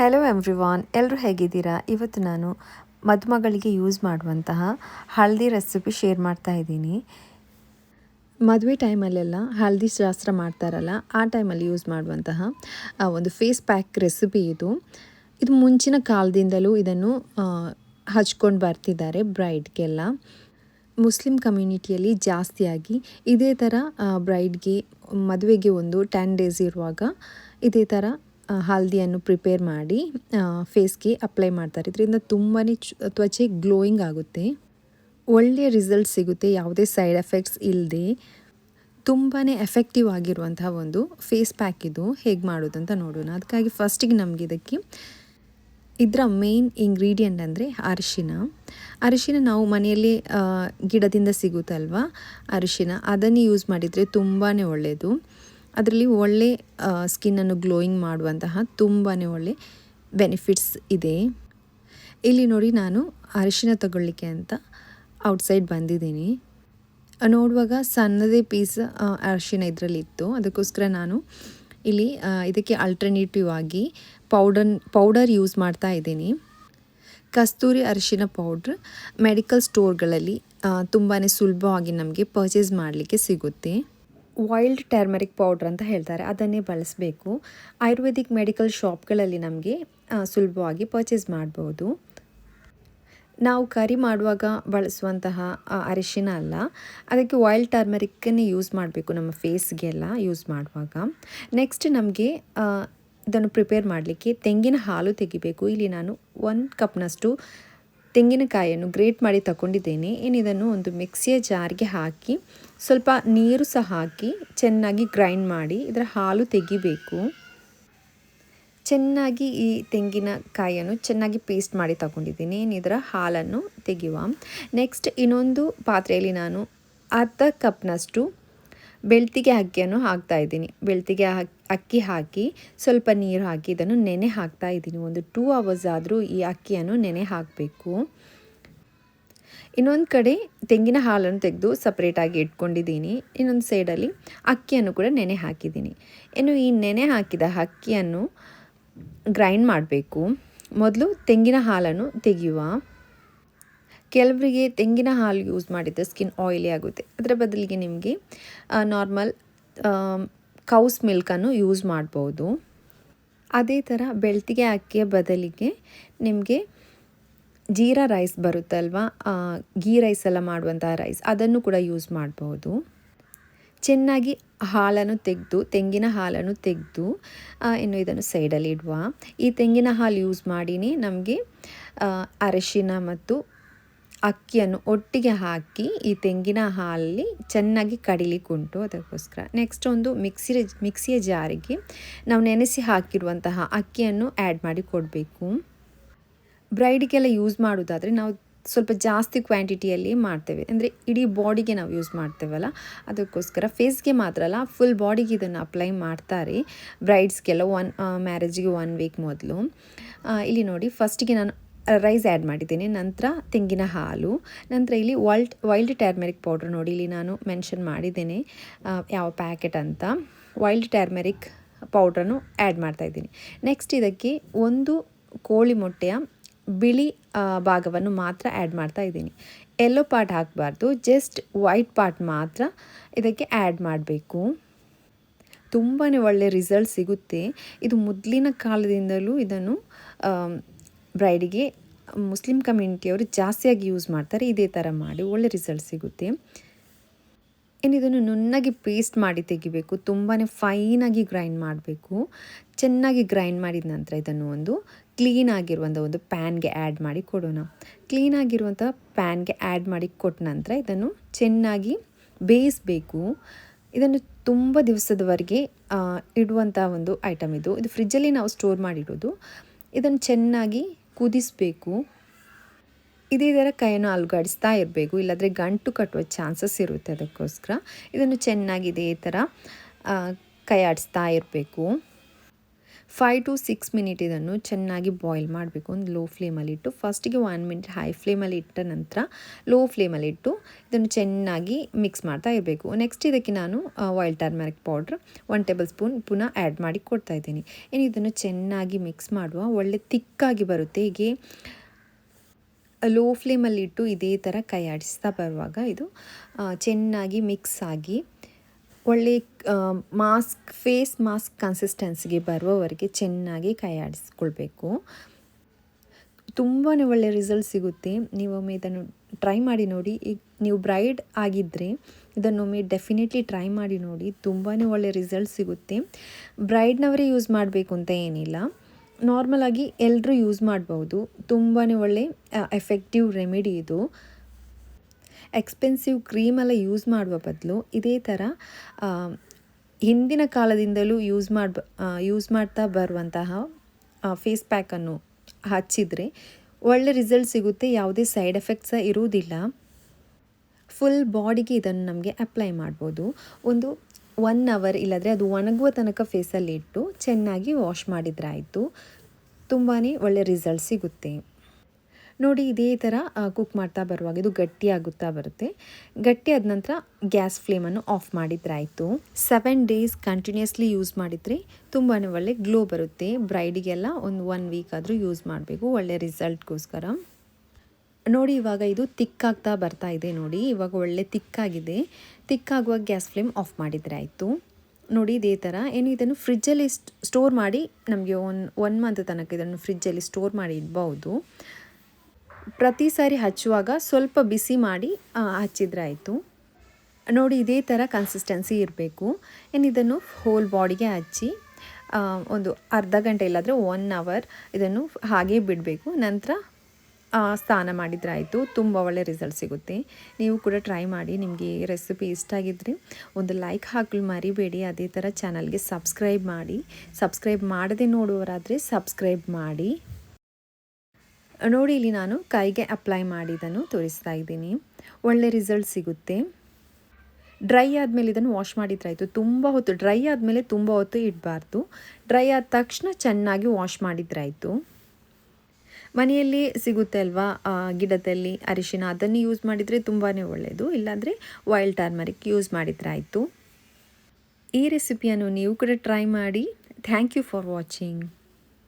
Hello everyone, ಎಲ್ಲರೂ ಹೇಗಿದ್ದೀರಾ? ಇವತ್ತು ನಾನು ಮದುಮಗಳಿಗೆ ಯೂಸ್ ಮಾಡುವಂತಹ ಹಳದಿ ರೆಸಿಪಿ ಶೇರ್ ಮಾಡ್ತಾ ಇದ್ದೀನಿ. ಮದುವೆ ಟೈಮಲ್ಲೆಲ್ಲ ಹಳದಿ ಶಾಸ್ತ್ರ ಮಾಡ್ತಾರಲ್ಲ, ಆ ಟೈಮಲ್ಲಿ ಯೂಸ್ ಮಾಡುವಂತಹ ಒಂದು ಫೇಸ್ ಪ್ಯಾಕ್ ರೆಸಿಪಿ ಇದು. ಇದು ಮುಂಚಿನ ಕಾಲದಿಂದಲೂ ಇದನ್ನು ಹಚ್ಕೊಂಡು ಬರ್ತಿದ್ದಾರೆ ಬ್ರೈಡ್ಗೆಲ್ಲ. ಮುಸ್ಲಿಂ ಕಮ್ಯುನಿಟಿಯಲ್ಲಿ ಜಾಸ್ತಿಯಾಗಿ ಇದೇ ಥರ ಬ್ರೈಡ್ಗೆ ಮದುವೆಗೆ ಒಂದು 10 ಡೇಸ್ ಇರುವಾಗ ಇದೇ ಥರ ಹಲ್ದಿಯನ್ನು ಪ್ರಿಪೇರ್ ಮಾಡಿ ಫೇಸ್ಗೆ ಅಪ್ಲೈ ಮಾಡ್ತಾರೆ. ಇದರಿಂದ ತುಂಬಾ ತ್ವಚೆ ಗ್ಲೋಯಿಂಗ್ ಆಗುತ್ತೆ, ಒಳ್ಳೆಯ ರಿಸಲ್ಟ್ ಸಿಗುತ್ತೆ, ಯಾವುದೇ ಸೈಡ್ ಎಫೆಕ್ಟ್ಸ್ ಇಲ್ಲದೆ ತುಂಬಾ ಎಫೆಕ್ಟಿವ್ ಆಗಿರುವಂತಹ ಒಂದು ಫೇಸ್ ಪ್ಯಾಕ್ ಇದು. ಹೇಗೆ ಮಾಡೋದಂತ ನೋಡೋಣ. ಅದಕ್ಕಾಗಿ ಫಸ್ಟಿಗೆ ನಮಗೆ ಇದರ ಮೇನ್ ಇಂಗ್ರೀಡಿಯೆಂಟ್ ಅಂದರೆ ಅರಿಶಿನ ನಾವು ಮನೆಯಲ್ಲಿ ಗಿಡದಿಂದ ಸಿಗುತ್ತಲ್ವ ಅರಿಶಿನ, ಅದನ್ನು ಯೂಸ್ ಮಾಡಿದರೆ ತುಂಬಾ ಒಳ್ಳೆಯದು. ಅದರಲ್ಲಿ ಒಳ್ಳೆ ಸ್ಕಿನ್ನನ್ನು ಗ್ಲೋಯಿಂಗ್ ಮಾಡುವಂತಹ ತುಂಬಾ ಒಳ್ಳೆ ಬೆನಿಫಿಟ್ಸ್ ಇದೆ. ಇಲ್ಲಿ ನೋಡಿ, ನಾನು ಅರಿಶಿನ ತಗೊಳ್ಳಿಕ್ಕೆ ಅಂತ ಔಟ್ಸೈಡ್ ಬಂದಿದ್ದೀನಿ. ನೋಡುವಾಗ ಸಣ್ಣದೇ ಪೀಸ್ ಅರಿಶಿನ ಇದರಲ್ಲಿತ್ತು. ಅದಕ್ಕೋಸ್ಕರ ನಾನು ಇಲ್ಲಿ ಇದಕ್ಕೆ ಆಲ್ಟರ್ನೇಟಿವ್ ಆಗಿ ಪೌಡರ್ ಯೂಸ್ ಮಾಡ್ತಾ ಇದ್ದೀನಿ. ಕಸ್ತೂರಿ ಅರಿಶಿನ ಪೌಡ್ರ್ ಮೆಡಿಕಲ್ ಸ್ಟೋರ್ಗಳಲ್ಲಿ ತುಂಬಾ ಸುಲಭವಾಗಿ ನಮಗೆ ಪರ್ಚೇಸ್ ಮಾಡಲಿಕ್ಕೆ ಸಿಗುತ್ತೆ. ವೈಲ್ಡ್ ಟರ್ಮರಿಕ್ ಪೌಡ್ರ್ ಅಂತ ಹೇಳ್ತಾರೆ, ಅದನ್ನೇ ಬಳಸಬೇಕು. ಆಯುರ್ವೇದಿಕ್ ಮೆಡಿಕಲ್ ಶಾಪ್ಗಳಲ್ಲಿ ನಮಗೆ ಸುಲಭವಾಗಿ ಪರ್ಚೇಸ್ ಮಾಡ್ಬೋದು. ನಾವು ಕರಿ ಮಾಡುವಾಗ ಬಳಸುವಂತಹ ಅರಿಶಿನ ಅಲ್ಲ, ಅದಕ್ಕೆ ವೈಲ್ಡ್ ಟರ್ಮರಿಕ್ಕನ್ನೇ ಯೂಸ್ ಮಾಡಬೇಕು ನಮ್ಮ ಫೇಸ್ಗೆಲ್ಲ ಯೂಸ್ ಮಾಡುವಾಗ. ನೆಕ್ಸ್ಟ್ ನಮಗೆ ಇದನ್ನು ಪ್ರಿಪೇರ್ ಮಾಡಲಿಕ್ಕೆ ತೆಂಗಿನ ಹಾಲು ತೆಗಿಬೇಕು. ಇಲ್ಲಿ ನಾನು 1 ಕಪ್ನಷ್ಟು ತೆಂಗಿನಕಾಯಿಯನ್ನು ಗ್ರೇಟ್ ಮಾಡಿ ತಗೊಂಡಿದ್ದೇನೆ. ಇದನ್ನು ಒಂದು ಮಿಕ್ಸಿಯ ಜಾರ್ಗೆ ಹಾಕಿ ಸ್ವಲ್ಪ ನೀರು ಸಹ ಹಾಕಿ ಚೆನ್ನಾಗಿ ಗ್ರೈಂಡ್ ಮಾಡಿ ಇದರ ಹಾಲು ತೆಗಿಬೇಕು. ಚೆನ್ನಾಗಿ ಈ ತೆಂಗಿನಕಾಯಿಯನ್ನು ಚೆನ್ನಾಗಿ ಪೇಸ್ಟ್ ಮಾಡಿ ತಗೊಂಡಿದ್ದೀನಿ. ಇದರ ಹಾಲನ್ನು ತೆಗೆಯುವ. ನೆಕ್ಸ್ಟ್ ಇನ್ನೊಂದು ಪಾತ್ರೆಯಲ್ಲಿ ನಾನು ಅರ್ಧ ಕಪ್ನಷ್ಟು ಬೆಳ್ತಿಗೆ ಅಕ್ಕಿಯನ್ನು ಹಾಕ್ತಾಯಿದ್ದೀನಿ. ಬೆಳ್ತಿಗೆ ಅಕ್ಕಿ ಹಾಕಿ ಸ್ವಲ್ಪ ನೀರು ಹಾಕಿ ಇದನ್ನು ನೆನೆ ಹಾಕ್ತಾ ಇದ್ದೀನಿ. ಒಂದು 2 ಅವರ್ಸ್ ಆದರೂ ಈ ಅಕ್ಕಿಯನ್ನು ನೆನೆ ಹಾಕಬೇಕು. ಇನ್ನೊಂದು ಕಡೆ ತೆಂಗಿನ ಹಾಲನ್ನು ತೆಗೆದು ಸಪ್ರೇಟಾಗಿ ಇಟ್ಕೊಂಡಿದ್ದೀನಿ. ಇನ್ನೊಂದು ಸೈಡಲ್ಲಿ ಅಕ್ಕಿಯನ್ನು ಕೂಡ ನೆನೆ ಹಾಕಿದ್ದೀನಿ. ಇನ್ನು ಈ ನೆನೆ ಹಾಕಿದ ಅಕ್ಕಿಯನ್ನು ಗ್ರೈಂಡ್ ಮಾಡಬೇಕು. ಮೊದಲು ತೆಂಗಿನ ಹಾಲನ್ನು ತೆಗೆಯುವ. ಕೆಲವರಿಗೆ ತೆಂಗಿನ ಹಾಲು ಯೂಸ್ ಮಾಡಿದರೆ ಸ್ಕಿನ್ ಆಯಿಲಿ ಆಗುತ್ತೆ. ಅದರ ಬದಲಿಗೆ ನಿಮಗೆ ನಾರ್ಮಲ್ ಕೌಸ್ ಮಿಲ್ಕನ್ನು ಯೂಸ್ ಮಾಡ್ಬೋದು. ಅದೇ ಥರ ಬೆಳ್ತಿಗೆ ಅಕ್ಕಿಯ ಬದಲಿಗೆ ನಿಮಗೆ ಜೀರಾ ರೈಸ್ ಬರುತ್ತಲ್ವ, ಗೀ ರೈಸ್ ಎಲ್ಲ ಮಾಡುವಂತಹ ರೈಸ್, ಅದನ್ನು ಕೂಡ ಯೂಸ್ ಮಾಡ್ಬೋದು. ಚೆನ್ನಾಗಿ ಹಾಲನ್ನು ತೆಗೆದು ತೆಂಗಿನ ಹಾಲನ್ನು ತೆಗೆದು ಇನ್ನು ಇದನ್ನು ಸೈಡಲ್ಲಿ ಇಡುವ. ಈ ತೆಂಗಿನ ಹಾಲು ಯೂಸ್ ಮಾಡಿನೇ ನಮಗೆ ಅರಿಶಿನ ಮತ್ತು ಅಕ್ಕಿಯನ್ನು ಒಟ್ಟಿಗೆ ಹಾಕಿ ಈ ತೆಂಗಿನ ಹಾಲಲ್ಲಿ ಚೆನ್ನಾಗಿ ಕಡಿಲಿಕ್ಕುಂಟು. ಅದಕ್ಕೋಸ್ಕರ ನೆಕ್ಸ್ಟ್ ಒಂದು ಮಿಕ್ಸಿಯ ಜಾರಿಗೆ ನಾವು ನೆನೆಸಿ ಹಾಕಿರುವಂತಹ ಅಕ್ಕಿಯನ್ನು ಆ್ಯಡ್ ಮಾಡಿ ಕೊಡಬೇಕು. ಬ್ರೈಡಿಗೆಲ್ಲ ಯೂಸ್ ಮಾಡೋದಾದರೆ ನಾವು ಸ್ವಲ್ಪ ಜಾಸ್ತಿ ಕ್ವಾಂಟಿಟಿಯಲ್ಲಿ ಮಾಡ್ತೇವೆ, ಅಂದರೆ ಇಡೀ ಬಾಡಿಗೆ ನಾವು ಯೂಸ್ ಮಾಡ್ತೇವಲ್ಲ, ಅದಕ್ಕೋಸ್ಕರ ಫೇಸ್ಗೆ ಮಾತ್ರ ಅಲ್ಲ, ಫುಲ್ ಬಾಡಿಗೆ ಇದನ್ನು ಅಪ್ಲೈ ಮಾಡ್ತಾರೆ ಬ್ರೈಡ್ಸ್ಗೆಲ್ಲ ಮ್ಯಾರೇಜಿಗೆ 1 ವೀಕ್ ಮೊದಲು. ಇಲ್ಲಿ ನೋಡಿ, ಫಸ್ಟಿಗೆ ನಾನು ರೈಸ್ ಆ್ಯಡ್ ಮಾಡಿದ್ದೀನಿ, ನಂತರ ತೆಂಗಿನ ಹಾಲು, ನಂತರ ಇಲ್ಲಿ ವೈಲ್ಡ್ ಟರ್ಮರಿಕ್ ಪೌಡ್ರ್. ನೋಡಿ, ಇಲ್ಲಿ ನಾನು ಮೆನ್ಷನ್ ಮಾಡಿದ್ದೇನೆ ಯಾವ ಪ್ಯಾಕೆಟ್ ಅಂತ. ವೈಲ್ಡ್ ಟರ್ಮರಿಕ್ ಪೌಡ್ರನ್ನು ಆ್ಯಡ್ ಮಾಡ್ತಾಯಿದ್ದೀನಿ. ನೆಕ್ಸ್ಟ್ ಇದಕ್ಕೆ 1 ಕೋಳಿ ಮೊಟ್ಟೆಯ ಬಿಳಿ ಭಾಗವನ್ನು ಮಾತ್ರ ಆ್ಯಡ್ ಮಾಡ್ತಾ ಇದ್ದೀನಿ. ಯೆಲ್ಲೋ ಪಾರ್ಟ್ ಹಾಕಬಾರ್ದು, ಜಸ್ಟ್ ವೈಟ್ ಪಾರ್ಟ್ ಮಾತ್ರ ಇದಕ್ಕೆ ಆ್ಯಡ್ ಮಾಡಬೇಕು. ತುಂಬಾ ಒಳ್ಳೆಯ ರಿಸಲ್ಟ್ ಸಿಗುತ್ತೆ. ಇದು ಮೊದಲಿನ ಕಾಲದಿಂದಲೂ ಇದನ್ನು ಬ್ರೈಡಿಗೆ ಮುಸ್ಲಿಂ ಕಮ್ಯುನಿಟಿಯವರು ಜಾಸ್ತಿಯಾಗಿ ಯೂಸ್ ಮಾಡ್ತಾರೆ. ಇದೇ ಥರ ಮಾಡಿ ಒಳ್ಳೆ ರಿಸಲ್ಟ್ ಸಿಗುತ್ತೆ. ಇನ್ನು ಇದನ್ನು ನುಣ್ಣಗೆ ಪೇಸ್ಟ್ ಮಾಡಿ ತೆಗಿಬೇಕು. ತುಂಬಾ ಫೈನಾಗಿ ಗ್ರೈಂಡ್ ಮಾಡಬೇಕು. ಚೆನ್ನಾಗಿ ಗ್ರೈಂಡ್ ಮಾಡಿದ ನಂತರ ಇದನ್ನು ಒಂದು ಕ್ಲೀನಾಗಿರುವಂಥ ಒಂದು ಪ್ಯಾನ್ಗೆ ಆ್ಯಡ್ ಮಾಡಿ ಕೊಡೋಣ. ಕ್ಲೀನಾಗಿರುವಂಥ ಪ್ಯಾನ್ಗೆ ಆ್ಯಡ್ ಮಾಡಿ ಕೊಟ್ಟ ನಂತರ ಇದನ್ನು ಚೆನ್ನಾಗಿ ಬೇಯಿಸಬೇಕು. ಇದನ್ನು ತುಂಬ ದಿವಸದವರೆಗೆ ಇಡುವಂಥ ಒಂದು ಐಟಮ್ ಇದು. ಫ್ರಿಜ್ಜಲ್ಲಿ ನಾವು ಸ್ಟೋರ್ ಮಾಡಿಡೋದು. ಇದನ್ನು ಚೆನ್ನಾಗಿ ಕುದಿಸಬೇಕು. ಇದೇ ಥರ ಕೈಯನ್ನು ಅಲುಗಾಡಿಸ್ತಾ ಇರಬೇಕು, ಇಲ್ಲಾಂದರೆ ಗಂಟು ಕಟ್ಟುವ ಚಾನ್ಸಸ್ ಇರುತ್ತೆ. ಅದಕ್ಕೋಸ್ಕರ ಇದನ್ನು ಚೆನ್ನಾಗಿ ಇದೇ ಥರ ಕೈ ಆಡಿಸ್ತಾ ಇರಬೇಕು. 5 to 6 ಮಿನಿಟ್ ಇದನ್ನು ಚೆನ್ನಾಗಿ ಬಾಯ್ಲ್ ಮಾಡಬೇಕು. ಒಂದು ಲೋ ಫ್ಲೇಮಲ್ಲಿಟ್ಟು ಫಸ್ಟಿಗೆ 1 ಮಿನಿಟ್ ಹೈ ಫ್ಲೇಮಲ್ಲಿ ಇಟ್ಟ ನಂತರ ಲೋ ಫ್ಲೇಮಲ್ಲಿಟ್ಟು ಇದನ್ನು ಚೆನ್ನಾಗಿ ಮಿಕ್ಸ್ ಮಾಡ್ತಾ ಇರಬೇಕು. ನೆಕ್ಸ್ಟ್ ಇದಕ್ಕೆ ನಾನು wild turmeric powder 1 table spoon ಪುನಃ ಆ್ಯಡ್ ಮಾಡಿ ಕೊಡ್ತಾ ಇದ್ದೀನಿ. ಇನ್ನು ಇದನ್ನು ಚೆನ್ನಾಗಿ ಮಿಕ್ಸ್ ಮಾಡುವ. ಒಳ್ಳೆ ತಿಕ್ಕಾಗಿ ಬರುತ್ತೆ. ಹೀಗೆ ಲೋ ಫ್ಲೇಮಲ್ಲಿಟ್ಟು ಇದೇ ಥರ ಕೈ ಆಡಿಸ್ತಾ ಬರುವಾಗ ಇದು ಚೆನ್ನಾಗಿ ಮಿಕ್ಸ್ ಆಗಿ ಒಳ್ಳೆ ಫೇಸ್ ಮಾಸ್ಕ್ ಕನ್ಸಿಸ್ಟೆನ್ಸಿಗೆ ಬರುವವರೆಗೆ ಚೆನ್ನಾಗಿ ಕೈ ಆಡಿಸ್ಕೊಳ್ಬೇಕು. ತುಂಬಾ ಒಳ್ಳೆ ರಿಸಲ್ಟ್ ಸಿಗುತ್ತೆ. ನೀವೊಮ್ಮೆ ಇದನ್ನು ಟ್ರೈ ಮಾಡಿ ನೋಡಿ. ಈಗ ನೀವು ಬ್ರೈಡ್ ಆಗಿದ್ದರೆ ಇದನ್ನೊಮ್ಮೆ ಡೆಫಿನೆಟ್ಲಿ ಟ್ರೈ ಮಾಡಿ ನೋಡಿ. ತುಂಬಾ ಒಳ್ಳೆ ರಿಸಲ್ಟ್ ಸಿಗುತ್ತೆ. ಬ್ರೈಡ್ನವರೇ ಯೂಸ್ ಮಾಡಬೇಕು ಅಂತ ಏನಿಲ್ಲ, ನಾರ್ಮಲಾಗಿ ಎಲ್ಲರೂ ಯೂಸ್ ಮಾಡ್ಬೋದು. ತುಂಬಾ ಒಳ್ಳೆ ಎಫೆಕ್ಟಿವ್ ರೆಮಿಡಿ ಇದು. ಎಕ್ಸ್ಪೆನ್ಸಿವ್ ಕ್ರೀಮೆಲ್ಲ ಯೂಸ್ ಮಾಡುವ ಬದಲು ಇದೇ ಥರ ಹಿಂದಿನ ಕಾಲದಿಂದಲೂ ಯೂಸ್ ಮಾಡ್ತಾ ಬರುವಂತಹ ಫೇಸ್ ಪ್ಯಾಕನ್ನು ಹಚ್ಚಿದರೆ ಒಳ್ಳೆ ರಿಸಲ್ಟ್ ಸಿಗುತ್ತೆ. ಯಾವುದೇ ಸೈಡ್ ಎಫೆಕ್ಟ್ಸ ಇರುವುದಿಲ್ಲ. ಫುಲ್ ಬಾಡಿಗೆ ಇದನ್ನು ನಮಗೆ ಅಪ್ಲೈ ಮಾಡ್ಬೋದು. ಒಂದು 1 ಅವರ್ ಇಲ್ಲಾಂದರೆ ಅದು ಒಣಗುವ ತನಕ ಫೇಸಲ್ಲಿ ಇಟ್ಟು ಚೆನ್ನಾಗಿ ವಾಶ್ ಮಾಡಿದರೆ ಆಯಿತು. ತುಂಬಾ ಒಳ್ಳೆ ರಿಸಲ್ಟ್ ಸಿಗುತ್ತೆ. ನೋಡಿ, ಇದೇ ಥರ ಕುಕ್ ಮಾಡ್ತಾ ಬರುವಾಗ ಇದು ಗಟ್ಟಿಯಾಗುತ್ತಾ ಬರುತ್ತೆ. ಗಟ್ಟಿಯಾದ ನಂತರ ಗ್ಯಾಸ್ ಫ್ಲೇಮನ್ನು ಆಫ್ ಮಾಡಿದರೆ ಆಯಿತು. 7 ಡೇಸ್ ಕಂಟಿನ್ಯೂಸ್ಲಿ ಯೂಸ್ ಮಾಡಿದರೆ ತುಂಬಾ ಒಳ್ಳೆ ಗ್ಲೋ ಬರುತ್ತೆ. ಬ್ರೈಡಿಗೆಲ್ಲ ಒಂದು 1 ವೀಕ್ ಆದರೂ ಯೂಸ್ ಮಾಡಬೇಕು ಒಳ್ಳೆ ರಿಸಲ್ಟ್ಗೋಸ್ಕರ. ನೋಡಿ, ಇವಾಗ ಇದು ತಿಕ್ಕಾಗ್ತಾ ಬರ್ತಾ ಇದೆ. ನೋಡಿ, ಇವಾಗ ಒಳ್ಳೆ ತಿಕ್ಕಾಗಿದೆ. ತಿಕ್ಕಾಗುವಾಗ ಗ್ಯಾಸ್ ಫ್ಲೇಮ್ ಆಫ್ ಮಾಡಿದರೆ ಆಯಿತು. ನೋಡಿ, ಇದೇ ಥರ ಇದನ್ನು ಫ್ರಿಜ್ಜಲ್ಲಿ ಸ್ಟೋರ್ ಮಾಡಿ ನಮಗೆ 1 ಮಂತ್ ತನಕ ಇದನ್ನು ಫ್ರಿಜ್ಜಲ್ಲಿ ಸ್ಟೋರ್ ಮಾಡಿ ಇಡ್ಬೋದು. ಪ್ರತಿ ಸಾರಿ ಹಚ್ಚುವಾಗ ಸ್ವಲ್ಪ ಬಿಸಿ ಮಾಡಿ ಹಚ್ಚಿದ್ರೆ ಆಯಿತು. ನೋಡಿ, ಇದೇ ಥರ ಕನ್ಸಿಸ್ಟೆನ್ಸಿ ಇರಬೇಕು. ಇದನ್ನು ಹೋಲ್ ಬಾಡಿಗೆ ಹಚ್ಚಿ ಒಂದು ಅರ್ಧ ಗಂಟೆ ಇಲ್ಲಾಂದರೆ 1 ಅವರ್ ಇದನ್ನು ಹಾಗೇ ಬಿಡಬೇಕು. ನಂತರ ಸ್ನಾನ ಮಾಡಿದರೆ ಆಯಿತು. ತುಂಬ ಒಳ್ಳೆ ರಿಸಲ್ಟ್ ಸಿಗುತ್ತೆ. ನೀವು ಕೂಡ ಟ್ರೈ ಮಾಡಿ. ನಿಮಗೆ ಈ ರೆಸಿಪಿ ಇಷ್ಟ ಆಗಿದ್ದರೆ ಒಂದು ಲೈಕ್ ಹಾಕಲು ಮರಿಬೇಡಿ. ಅದೇ ಥರ ಚಾನಲ್ಗೆ ಸಬ್ಸ್ಕ್ರೈಬ್ ಮಾಡಿ. ಸಬ್ಸ್ಕ್ರೈಬ್ ಮಾಡದೆ ನೋಡುವವರಾದರೆ ಸಬ್ಸ್ಕ್ರೈಬ್ ಮಾಡಿ. ನೋಡಿ, ಇಲ್ಲಿ ನಾನು ಕೈಗೆ ಅಪ್ಲೈ ಮಾಡಿದ್ದನ್ನು ತೋರಿಸ್ತಾ ಇದ್ದೀನಿ. ಒಳ್ಳೆ ರಿಸಲ್ಟ್ ಸಿಗುತ್ತೆ. ಡ್ರೈ ಆದಮೇಲೆ ಇದನ್ನು ವಾಶ್ ಮಾಡಿದ್ರಾಯಿತು. ತುಂಬ ಹೊತ್ತು ಡ್ರೈ ಆದಮೇಲೆ ತುಂಬ ಹೊತ್ತು ಇಡಬಾರ್ದು. ಡ್ರೈ ಆದ ತಕ್ಷಣ ಚೆನ್ನಾಗಿ ವಾಶ್ ಮಾಡಿದ್ರಾಯಿತು. ಮನೆಯಲ್ಲಿ ಸಿಗುತ್ತೆ ಅಲ್ವಾ ಗಿಡದಲ್ಲಿ ಅರಿಶಿನ, ಅದನ್ನು ಯೂಸ್ ಮಾಡಿದರೆ ತುಂಬಾ ಒಳ್ಳೆಯದು. ಇಲ್ಲಾಂದರೆ ವೈಲ್ಡ್ ಟರ್ಮರಿಕ್ ಯೂಸ್ ಮಾಡಿದರೆ ಆಯಿತು. ಈ ರೆಸಿಪಿಯನ್ನು ನೀವು ಕೂಡ ಟ್ರೈ ಮಾಡಿ. Thank you for watching.